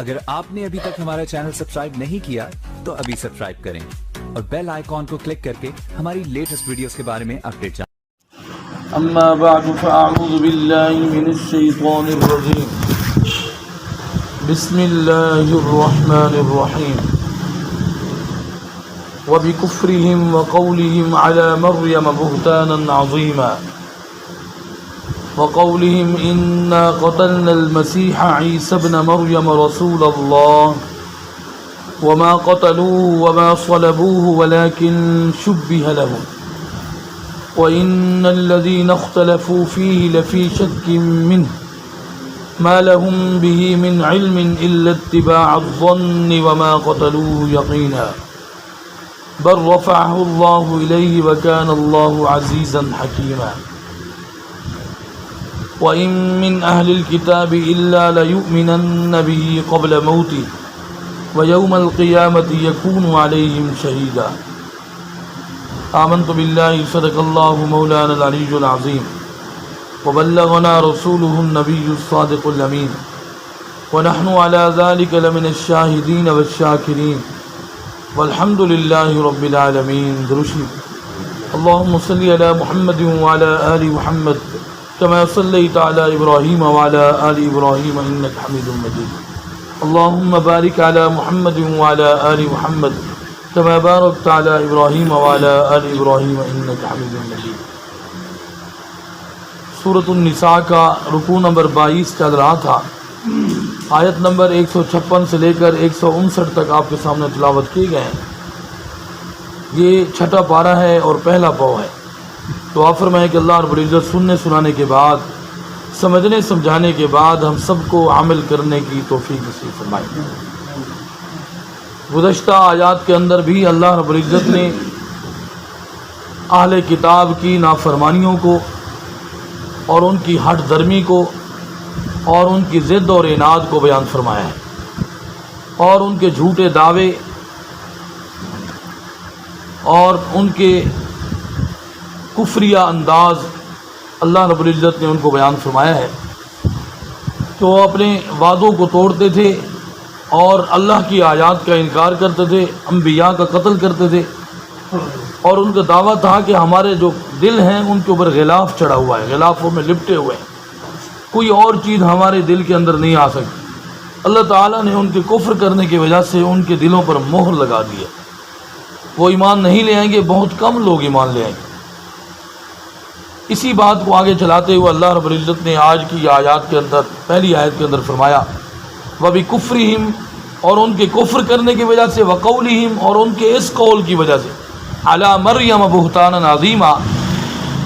اگر آپ نے ابھی تک ہمارا چینل سبسکرائب نہیں کیا تو ابھی سبسکرائب کریں اور بیل آئیکن کو کلک کر کے ہماری لیٹسٹ ویڈیوز کے بارے میں اپڈیٹ جانیں۔ اما بعد فاعوذ باللہ من الشیطان الرجیم بسم اللہ الرحمن الرحیم وبكفرهم وقولهم على مريم بهتانا عظيما وقولهم إنا قتلنا المسيح عيسى ابن مريم رسول الله وما قتلوه وما صلبوه ولكن شبه لهم وإن الذين اختلفوا فيه لفي شك منه ما لهم به من علم إلا اتباع الظن وما قتلوه يقينا بل رفعه الله إليه وكان الله عزيزا حكيما وَإِن مِّنْ أَهْلِ الْكِتَابِ إِلَّا لَيُؤْمِنَنَّ بِهِ قَبْلَ مَوْتِهِ وَيَوْمَ الْقِيَامَةِ يَكُونُ عَلَيْهِمْ شَهِيدًا آمنت بِاللَّهِ صدق اللَّهُ مَوْلَانَا الْعَلِيُّ الْعَظِيمُ وَبَلَّغَنَا رَسُولُهُ النَّبِيُّ الصَّادِقُ الْأَمِينُ وَنَحْنُ عَلَى ذَلِكَ لَمِنَ الشَّاهِدِينَ وَالشَّاكِرِينَ وَالْحَمْدُ لِلَّهِ رَبِّ الْعَالَمِينَ درشی اللهم صل على محمد وعلى آل محمد كما صليت على إبراهيم وعلى آل إبراهيم إنك حميد مجيد اللهم بارك على محمد وعلى آل محمد كما باركت على إبراهيم وعلى آل إبراهيم إنك حميد مجيد۔ سورۃ النساء کا رکوع نمبر 22 چل رہا تھا، آیت نمبر 156 سے لے کر 159 تک آپ کے سامنے تلاوت کیے گئے ہیں۔ یہ چھٹا پارہ ہے اور پہلا پاؤ ہے۔ تو آپ فرمائیں کہ اللہ رب العزت سننے سنانے کے بعد، سمجھنے سمجھانے کے بعد ہم سب کو عمل کرنے کی توفیق نصیب فرمائے۔ گزشتہ آیات کے اندر بھی اللہ رب العزت نے اہل کتاب کی نافرمانیوں کو اور ان کی ہٹ درمی کو اور ان کی ضد اور عناد کو بیان فرمایا ہے، اور ان کے جھوٹے دعوے اور ان کے کفریہ انداز اللہ رب العزت نے ان کو بیان فرمایا ہے کہ وہ اپنے وعدوں کو توڑتے تھے اور اللہ کی آیات کا انکار کرتے تھے، انبیاء کا قتل کرتے تھے، اور ان کا دعویٰ تھا کہ ہمارے جو دل ہیں ان کے اوپر غلاف چڑھا ہوا ہے، غلافوں میں لپٹے ہوئے ہیں، کوئی اور چیز ہمارے دل کے اندر نہیں آ سکتی۔ اللہ تعالیٰ نے ان کے کفر کرنے کی وجہ سے ان کے دلوں پر مہر لگا دی ہے، وہ ایمان نہیں لے آئیں گے، بہت کم لوگ ایمان لے آئیں گے۔ اسی بات کو آگے چلاتے ہوئے اللہ رب العزت نے آج کی آیات کے اندر، پہلی آیت کے اندر فرمایا وَبِكُفْرِهِمْ، اور ان کے کفر کرنے کی وجہ سے، وَقَوْلِهِمْ، اور ان کے اس قول کی وجہ سے، عَلَى مَرْيَمَ بُهْتَانًا عَظِيمًا،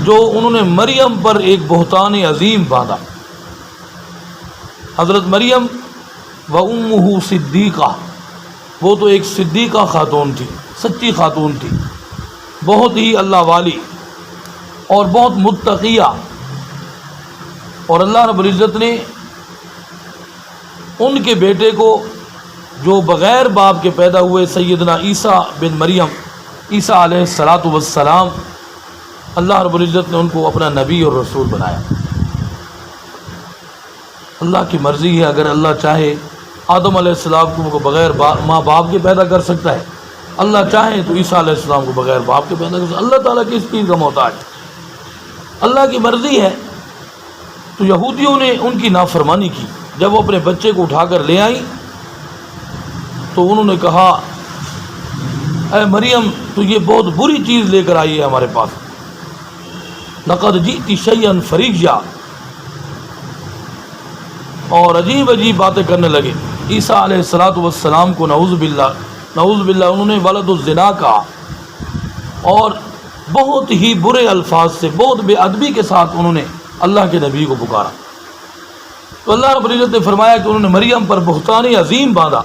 جو انہوں نے مریم پر ایک بہتان عظیم باندھا۔ حضرت مریم وَأُمُّهُ صِدِّيقَةٌ، وہ تو ایک صدیقہ خاتون تھی، سچی خاتون تھی، بہت ہی اللہ والی اور بہت متقیہ، اور اللہ رب العزت نے ان کے بیٹے کو جو بغیر باپ کے پیدا ہوئے سیدنا عیسیٰ بن مریم، عیسیٰ علیہ السلام، اللہ رب العزت نے ان کو اپنا نبی اور رسول بنایا۔ اللہ کی مرضی ہے، اگر اللہ چاہے آدم علیہ السلام کو بغیر ماں باپ کے پیدا کر سکتا ہے، اللہ چاہے تو عیسیٰ علیہ السلام کو بغیر باپ کے پیدا کر سکتا ہے۔ اللہ تعالیٰ کس چیز کا محتاج ہے، اللہ کی مرضی ہے۔ تو یہودیوں نے ان کی نافرمانی کی، جب وہ اپنے بچے کو اٹھا کر لے آئیں تو انہوں نے کہا اے مریم تو یہ بہت بری چیز لے کر آئی ہے ہمارے پاس، لقد جئت شیئا فریجا، اور عجیب عجیب باتیں کرنے لگے۔ عیسیٰ علیہ السلام کو نعوذ باللہ انہوں نے ولد الزنا کہا، اور بہت ہی برے الفاظ سے، بہت بے ادبی کے ساتھ انہوں نے اللہ کے نبی کو پکارا۔ تو اللہ رب العزت نے فرمایا کہ انہوں نے مریم پر بہتان عظیم باندھا۔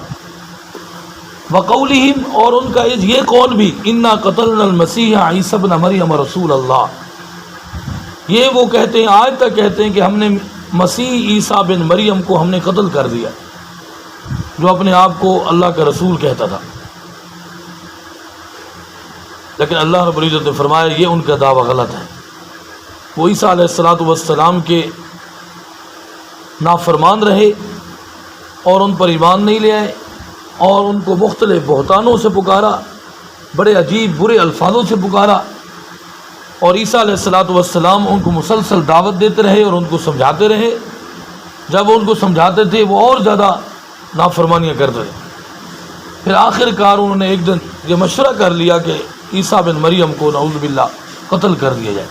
وقولہم، اور ان کا یہ قول بھی، انا قتلنا المسیح عیسی ابن مریم رسول اللہ، یہ وہ کہتے ہیں، آج تک کہتے ہیں کہ ہم نے مسیح عیسیٰ بن مریم کو ہم نے قتل کر دیا، جو اپنے آپ کو اللہ کا رسول کہتا تھا۔ لیکن اللہ رب العزت نے فرمایا یہ ان کا دعویٰ غلط ہے۔ وہ عیسیٰ علیہ السلام کے نافرمان رہے، اور ان پر ایمان نہیں لے آئے اور ان کو مختلف بہتانوں سے پکارا، بڑے عجیب برے الفاظوں سے پکارا، اور عیسیٰ علیہ الصلوۃ والسلام ان کو مسلسل دعوت دیتے رہے اور ان کو سمجھاتے رہے۔ جب ان کو سمجھاتے تھے وہ اور زیادہ نافرمانیاں کرتے تھے۔ پھر آخر کار انہوں نے ایک دن یہ مشورہ کر لیا کہ عیسیٰ بن مریم کو نعوذ باللہ قتل کر دیا جائے۔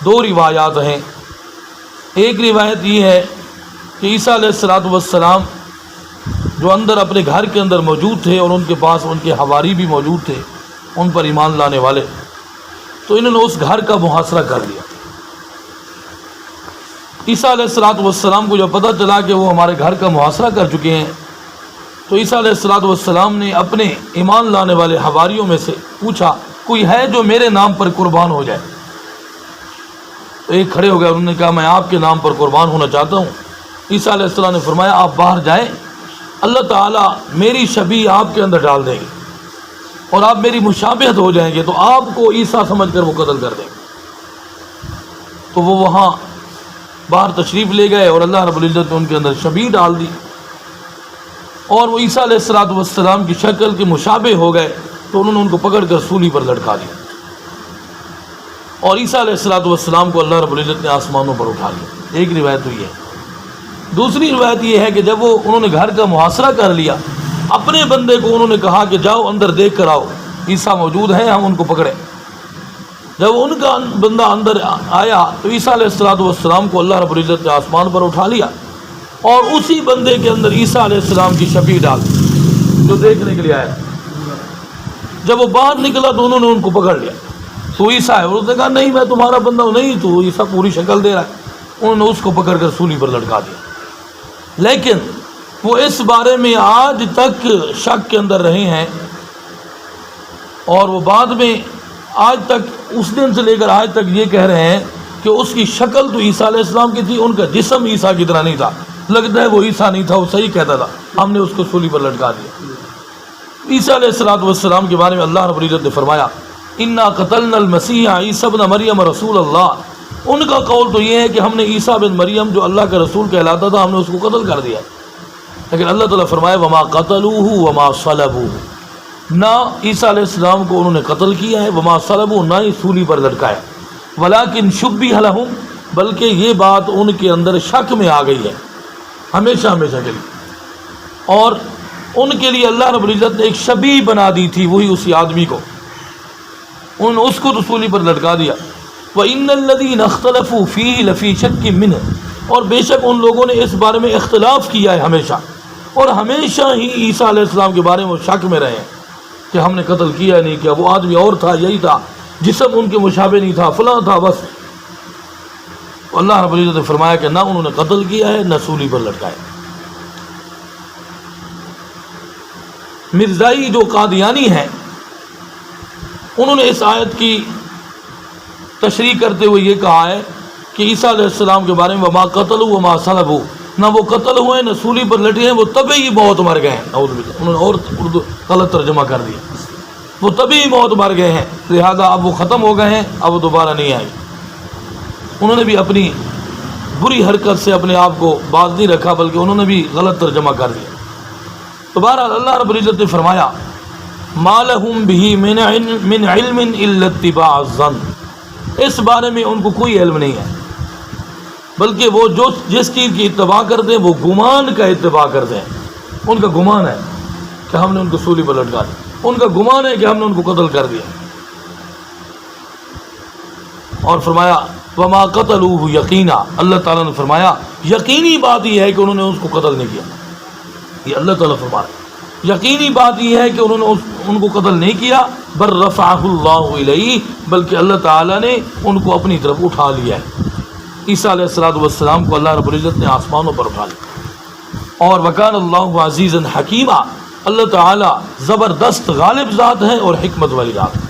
دو روایات ہیں، ایک روایت یہ ہے کہ عیسیٰ علیہ الصلوۃ والسلام جو اندر اپنے گھر کے اندر موجود تھے اور ان کے پاس ان کے حواری بھی موجود تھے ان پر ایمان لانے والے، تو انہوں نے اس گھر کا محاصرہ کر لیا۔ عیسیٰ علیہ الصلوۃ والسلام کو جب پتہ چلا کہ وہ ہمارے گھر کا محاصرہ کر چکے ہیں، تو عیسیٰ علیہ الصلوۃ والسلام نے اپنے ایمان لانے والے حواریوں میں سے پوچھا کوئی ہے جو میرے نام پر قربان ہو جائے؟ تو ایک کھڑے ہو گئے، انہوں نے کہا میں آپ کے نام پر قربان ہونا چاہتا ہوں۔ عیسیٰ علیہ السلام نے فرمایا آپ باہر جائیں، اللہ تعالیٰ میری شبیہ آپ کے اندر ڈال دیں گے اور آپ میری مشابہت ہو جائیں گے، تو آپ کو عیسیٰ سمجھ کر وہ قتل کر دیں گے۔ تو وہ وہاں باہر تشریف لے گئے اور اللہ رب العزت نے ان کے اندر شبیہ ڈال دی اور وہ عیسیٰ علیہ الصلوۃ والسلام کی شکل کے مشابہ ہو گئے، تو انہوں نے ان کو پکڑ کر سولی پر لٹکا دیا اور عیسیٰ علیہ الصلوۃ والسلام کو اللہ رب العزت نے آسمانوں پر اٹھا لیا۔ ایک روایت تو یہ ہے۔ دوسری روایت یہ ہے کہ جب وہ انہوں نے گھر کا محاصرہ کر لیا، اپنے بندے کو انہوں نے کہا کہ جاؤ اندر دیکھ کر آؤ، عیسیٰ موجود ہیں، ہم ان کو پکڑیں۔ جب ان کا بندہ اندر آیا تو عیسیٰ علیہ الصلوۃ والسلام کو اللہ رب العزت نے آسمان پر اٹھا لیا اور اسی بندے کے اندر عیسیٰ علیہ السلام کی شبیہ ڈال دی جو دیکھنے کے لیے آیا۔ جب وہ باہر نکلا تو انہوں نے ان کو پکڑ لیا، تو عیسیٰ ہے، انہوں نے کہا نہیں میں تمہارا بندہ ہوں۔ نہیں، تو عیسیٰ پوری شکل دے رہا ہے۔ انہوں نے اس کو پکڑ کر سولی پر لٹکا دیا۔ لیکن وہ اس بارے میں آج تک شک کے اندر رہے ہیں اور وہ بعد میں آج تک اس دن سے لے کر آج تک یہ کہہ رہے ہیں کہ اس کی شکل تو عیسیٰ علیہ السلام کی تھی، ان کا جسم عیسیٰ کی طرح نہیں تھا، لگتا ہے وہ عیسیٰ نہیں تھا، وہ صحیح کہتا تھا، ہم نے اس کو سولی پر لٹکا دیا۔ عیسیٰ علیہ الصلوۃ والسلام کے بارے میں اللہ رب العزت نے فرمایا انا قتلنا المسیح عیسی ابن مریم رسول اللہ۔ ان کا قول تو یہ ہے کہ ہم نے عیسیٰ بن مریم جو اللہ کا رسول کہلاتا تھا ہم نے اس کو قتل کر دیا، لیکن اللہ تعالیٰ فرمایا وما قتلوہ وما صلبوہ، نہ عیسیٰ علیہ السلام کو انہوں نے قتل کیا ہے، وما صلبوہ، نہ ہی سولی پر لٹکایا، ولکن شبہ لہم، بلکہ یہ بات ان کے اندر شک میں آ گئی ہے ہمیشہ ہمیشہ کے لیے، اور ان کے لیے اللہ رب العزت نے ایک شبیہ بنا دی تھی، وہی اسی آدمی کو، انہوں نے اس کو تو سولی پر لٹکا دیا۔ وَإِنَّ الَّذِينَ اخْتَلَفُوا فِيهِ لَفِي شَكٍّ مِّنْهُ، اور بے شک ان لوگوں نے اس بارے میں اختلاف کیا ہے ہمیشہ، اور ہمیشہ ہی عیسیٰ علیہ السلام کے بارے میں وہ شک میں رہے ہیں کہ ہم نے قتل کیا نہیں کیا، وہ آدمی اور تھا، یہی تھا، جسم ان کے مشابہ نہیں تھا، فلاں تھا، بس۔ اللہ رب العزت نے فرمایا کہ نہ انہوں نے قتل کیا ہے نہ سولی پر لٹکایا۔ مرزائی جو قادیانی ہیں انہوں نے اس آیت کی تشریح کرتے ہوئے یہ کہا ہے کہ عیسیٰ علیہ السلام کے بارے میں وما قتلوا وما صلبوا، نہ وہ قتل ہوئے نہ سولی پر لٹے ہیں، وہ طبعی موت مر گئے ہیں۔ نعوذ باللہ، انہوں نے اور اردو غلط ترجمہ کر دیا، وہ طبعی موت مر گئے ہیں، لہذا اب وہ ختم ہو گئے ہیں، اب وہ دوبارہ نہیں آئے۔ انہوں نے بھی اپنی بری حرکت سے اپنے آپ کو باز نہیں رکھا بلکہ انہوں نے بھی غلط ترجمہ کر دیا۔ تو بہرحال اللہ رب العزت نے فرمایا ما لہم بہ من علم الا اتباع الظن، اس بارے میں ان کو کوئی علم نہیں ہے، بلکہ وہ جس چیز کی اتباع کرتے ہیں وہ گمان کا اتباع کرتے ہیں۔ ان کا گمان ہے کہ ہم نے ان کو سولی پر لٹکا دیا، ان کا گمان ہے کہ ہم نے ان کو قتل کر دیا، اور فرمایا وما قتلوہ یقینا، اللہ تعالیٰ نے فرمایا یقینی بات یہ ہے کہ انہوں نے اس کو قتل نہیں کیا، یہ اللہ تعالیٰ فرما رہا ہے، یقینی بات یہ ہے کہ انہوں نے ان کو قتل نہیں کیا، بل رفعہ اللہ الیہ، بلکہ اللہ تعالیٰ نے ان کو اپنی طرف اٹھا لیا ہے۔ عیسیٰ علیہ الصلوۃ والسلام کو اللہ رب العزت نے آسمانوں پر اٹھا لیا، اور وکان اللہ عزیزا حکیما، اللہ تعالیٰ زبردست غالب ذات ہے اور حکمت والی ذات ہے۔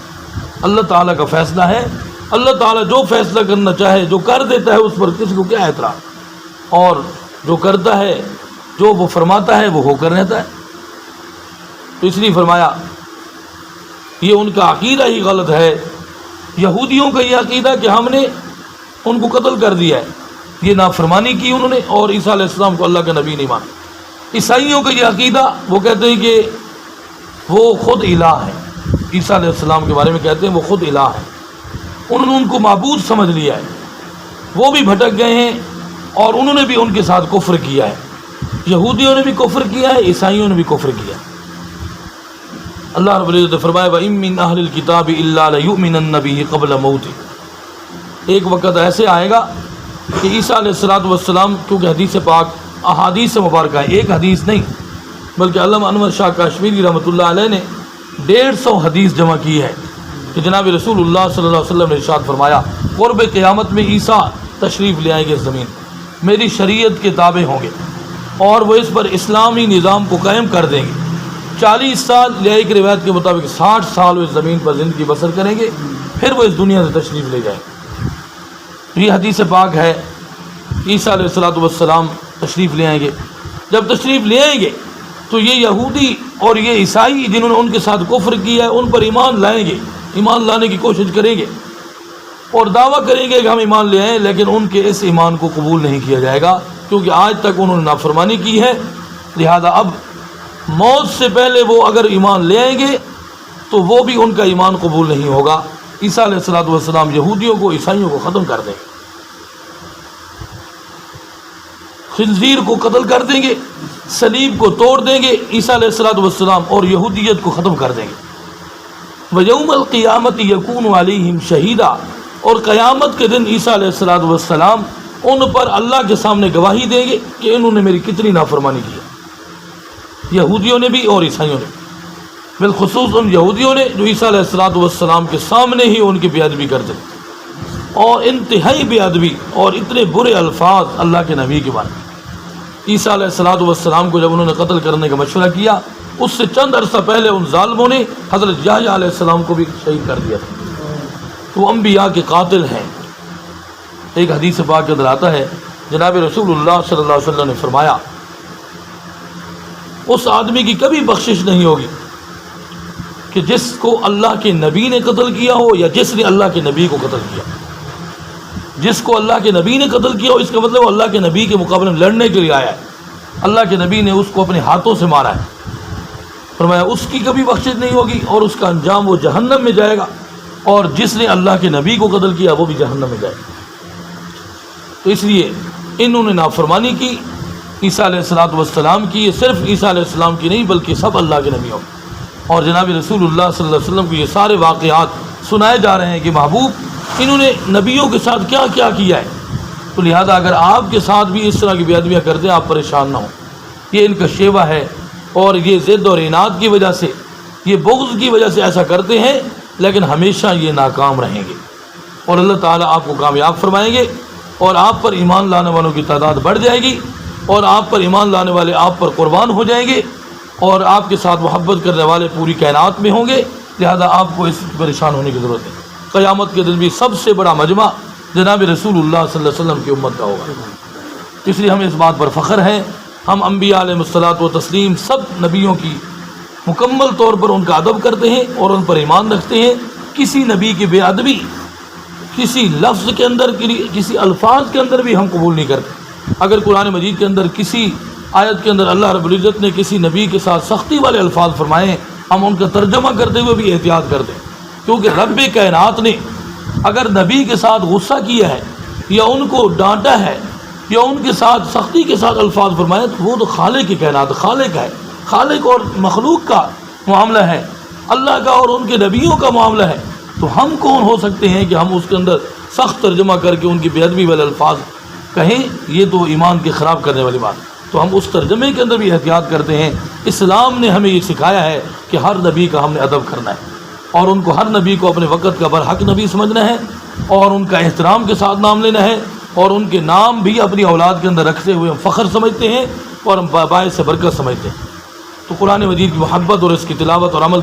اللہ تعالیٰ کا فیصلہ ہے، اللہ تعالیٰ جو فیصلہ کرنا چاہے جو کر دیتا ہے اس پر کسی کو کیا اعتراض، اور جو کرتا ہے جو وہ فرماتا ہے وہ ہو کر رہتا ہے۔ تو اس لیے فرمایا یہ ان کا عقیدہ ہی غلط ہے، یہودیوں کا یہ عقیدہ کہ ہم نے ان کو قتل کر دیا ہے، یہ نافرمانی کی انہوں نے، اور عیسیٰ علیہ السلام کو اللہ کا نبی نہیں مانا۔ عیسائیوں کا یہ عقیدہ، وہ کہتے ہیں کہ وہ خود الہ ہے، عیسیٰ علیہ السلام کے بارے میں کہتے ہیں وہ خود الہ ہے، انہوں نے ان کو معبود سمجھ لیا ہے، وہ بھی بھٹک گئے ہیں اور انہوں نے بھی ان کے ساتھ کفر کیا ہے، یہودیوں نے بھی کفر کیا ہے، عیسائیوں نے بھی کفر کیا ہے۔ اللہ رب العزت نے فرمایا وَإِن مِّنْ أَهْلِ الْكِتَابِ إِلَّا لَيُؤْمِنَنَّ بِهِ قَبْلَ مَوْتِهِ، ایک وقت ایسے آئے گا کہ عیسیٰ علیہ السلام، کیونکہ حدیث پاک احادیث مبارکہ ہے، ایک حدیث نہیں بلکہ علامہ انور شاہ کاشمیری رحمۃ اللہ علیہ نے 150 حدیث جمع کی ہے کہ جناب رسول اللہ صلی اللہ علیہ وسلم نے ارشاد فرمایا قرب قیامت میں عیسیٰ تشریف لے آئیں گے اس زمین، میری شریعت کے تابع ہوں گے اور وہ اس پر اسلامی نظام کو قائم کر دیں گے، 40 سال یا ایک روایت کے مطابق 60 سال وہ اس زمین پر زندگی بسر کریں گے، پھر وہ اس دنیا سے تشریف لے جائیں گے۔ یہ حدیث پاک ہے، عیسیٰ علیہ السلام تشریف لے آئیں گے، جب تشریف لے آئیں گے تو یہ یہودی اور یہ عیسائی جنہوں نے ان کے ساتھ کفر کیا ہے ان پر ایمان لائیں گے، ایمان لانے کی کوشش کریں گے اور دعویٰ کریں گے کہ ہم ایمان لے آئیں، لیکن ان کے اس ایمان کو قبول نہیں کیا جائے گا کیونکہ آج تک انہوں نے نافرمانی کی ہے، لہذا اب موت سے پہلے وہ اگر ایمان لے آئیں گے تو وہ بھی ان کا ایمان قبول نہیں ہوگا۔ عیسیٰ علیہ السلام یہودیوں کو، عیسائیوں کو ختم کر دیں گے، خنزیر کو قتل کر دیں گے، صلیب کو توڑ دیں گے، عیسیٰ علیہ السلام اور یہودیت کو ختم کر دیں گے۔ وَيَوْمَ الْقِيَامَةِ يَكُونُ عَلَيْهِمْ شَهِيدًا، اور قیامت کے دن عیسیٰ علیہ السلام ان پر اللہ کے سامنے گواہی دیں گے کہ انہوں نے میری کتنی نافرمانی کی ہے، یہودیوں نے بھی اور عیسائیوں نے، بالخصوص ان یہودیوں نے جو عیسیٰ علیہ السلام کے سامنے ہی ان کی بے ادبی کرتے تھے اور انتہائی بے ادبی اور اتنے برے الفاظ اللہ کے نبی کے بارے میں۔ عیسیٰ علیہ السلام کو جب انہوں نے قتل کرنے کا مشورہ کیا، اس سے چند عرصہ پہلے ان ظالموں نے حضرت یحییٰ علیہ السلام کو بھی شہید کر دیا تھا، تو انبیاء کے قاتل ہیں۔ ایک حدیث پاک کے اندر آتا ہے جناب رسول اللہ صلی اللہ علیہ وسلم نے فرمایا اس آدمی کی کبھی بخشش نہیں ہوگی کہ جس کو اللہ کے نبی نے قتل کیا ہو یا جس نے اللہ کے نبی کو قتل کیا، جس کو اللہ کے نبی نے قتل کیا ہو اس کا مطلب اللہ کے نبی کے مقابلے میں لڑنے کے لیے آیا ہے، اللہ کے نبی نے اس کو اپنے ہاتھوں سے مارا ہے، فرمایا اس کی کبھی بخشش نہیں ہوگی اور اس کا انجام وہ جہنم میں جائے گا، اور جس نے اللہ کے نبی کو قتل کیا وہ بھی جہنم میں جائے گا۔ تو اس لیے انہوں نے نافرمانی کی عیسیٰ علیہ السلام کی، یہ صرف عیسیٰ علیہ السلام کی نہیں بلکہ سب اللہ کے نبیوں کی، اور جناب رسول اللہ صلی اللہ علیہ وسلم کو یہ سارے واقعات سنائے جا رہے ہیں کہ محبوب انہوں نے نبیوں کے ساتھ کیا کیا کیا ہے، تو لہذا اگر آپ کے ساتھ بھی اس طرح کی بے ادبیاں کرتے ہیں آپ پریشان نہ ہوں، یہ ان کا شیوہ ہے اور یہ ضد اور اناد کی وجہ سے، یہ بغض کی وجہ سے ایسا کرتے ہیں، لیکن ہمیشہ یہ ناکام رہیں گے اور اللہ تعالیٰ آپ کو کامیاب فرمائیں گے اور آپ پر ایمان لانے والوں کی تعداد بڑھ جائے گی اور آپ پر ایمان لانے والے آپ پر قربان ہو جائیں گے اور آپ کے ساتھ محبت کرنے والے پوری کائنات میں ہوں گے، لہذا آپ کو اس پریشان ہونے کی ضرورت ہے۔ قیامت کے دن بھی سب سے بڑا مجمع جناب رسول اللہ صلی اللہ علیہ وسلم کی امت کا ہوگا، اس لیے ہمیں اس بات پر فخر ہے، ہم انبیاء علیہ الصلوۃ والتسلیم سب نبیوں کی مکمل طور پر ان کا ادب کرتے ہیں اور ان پر ایمان رکھتے ہیں، کسی نبی کی بے ادبی کسی لفظ کے اندر کسی الفاظ کے اندر بھی ہم قبول نہیں کرتے۔ اگر قرآن مجید کے اندر کسی آیت کے اندر اللہ رب العزت نے کسی نبی کے ساتھ سختی والے الفاظ فرمائے ہیں، ہم ان کا ترجمہ کرتے ہوئے بھی احتیاط کرتے ہیں، کیونکہ رب کائنات نے اگر نبی کے ساتھ غصہ کیا ہے یا ان کو ڈانٹا ہے یا ان کے ساتھ سختی کے ساتھ الفاظ فرمائے تو وہ تو خالق کی کائنات، خالق ہے، خالق اور مخلوق کا معاملہ ہے، اللہ کا اور ان کے نبیوں کا معاملہ ہے، تو ہم کون ہو سکتے ہیں کہ ہم اس کے اندر سخت ترجمہ کر کے ان کی بے ادبی والے الفاظ کہیں، یہ تو ایمان کے خراب کرنے والی بات ہے۔ تو ہم اس ترجمے کے اندر بھی احتیاط کرتے ہیں۔ اسلام نے ہمیں یہ سکھایا ہے کہ ہر نبی کا ہم نے ادب کرنا ہے اور ان کو ہر نبی کو اپنے وقت کا برحق نبی سمجھنا ہے اور ان کا احترام کے ساتھ نام لینا ہے اور ان کے نام بھی اپنی اولاد کے اندر رکھتے ہوئے ہم فخر سمجھتے ہیں اور ہم باعث برکت سمجھتے ہیں۔ تو قرآن مجید کی محبت اور اس کی تلاوت اور عمل